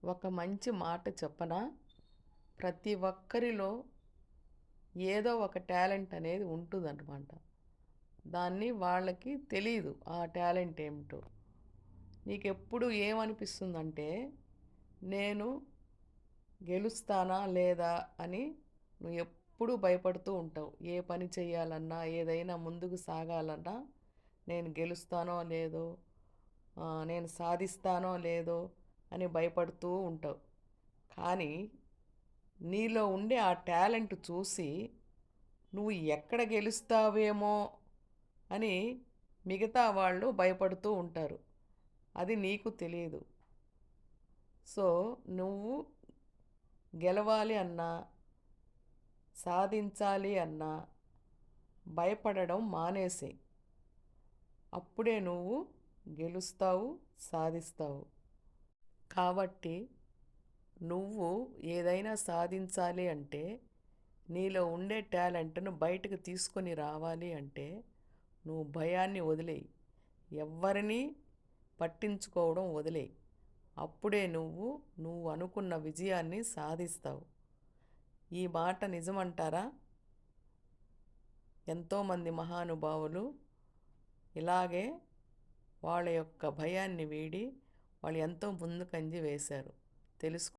ఒక మంచి మాట చెప్పనా? ప్రతి ఒక్కరిలో ఏదో ఒక టాలెంట్ అనేది ఉంటుందన్నమాట. దాన్ని వాళ్ళకి తెలీదు ఆ టాలెంట్ ఏమిటో. నీకెప్పుడు ఏమనిపిస్తుందంటే, నేను గెలుస్తానా లేదా అని నువ్వు ఎప్పుడూ భయపడుతూ ఉంటావు. ఏ పని చేయాలన్నా, ఏదైనా ముందుకు సాగాలన్నా, నేను గెలుస్తానో లేదో, నేను సాధిస్తానో లేదో అని భయపడుతూ ఉంటావు. కానీ నీలో ఉండే ఆ టాలెంట్ చూసి నువ్వు ఎక్కడ గెలుస్తావేమో అని మిగతా వాళ్ళు భయపడుతూ ఉంటారు. అది నీకు తెలియదు. సో నువ్వు గెలవాలి అన్నా, సాధించాలి అన్నా భయపడడం మానేసేయి. అప్పుడే నువ్వు గెలుస్తావు, సాధిస్తావు. కాబట్టి నువ్వు ఏదైనా సాధించాలి అంటే, నీలో ఉండే టాలెంట్‌ను బయటకు తీసుకొని రావాలి అంటే, నువ్వు భయాన్ని వదిలేయి. ఎవ్వరిని పట్టించుకోవడం వదిలేయి. అప్పుడే నువ్వు అనుకున్న విజయాన్ని సాధిస్తావు. ఈ మాట నిజమంటారా? ఎంతోమంది మహానుభావులు ఇలాగే వాళ్ళ యొక్క భయాన్ని వీడి వాళ్ళు ఎంతో ముందుకంజి వేశారు. తెలుసు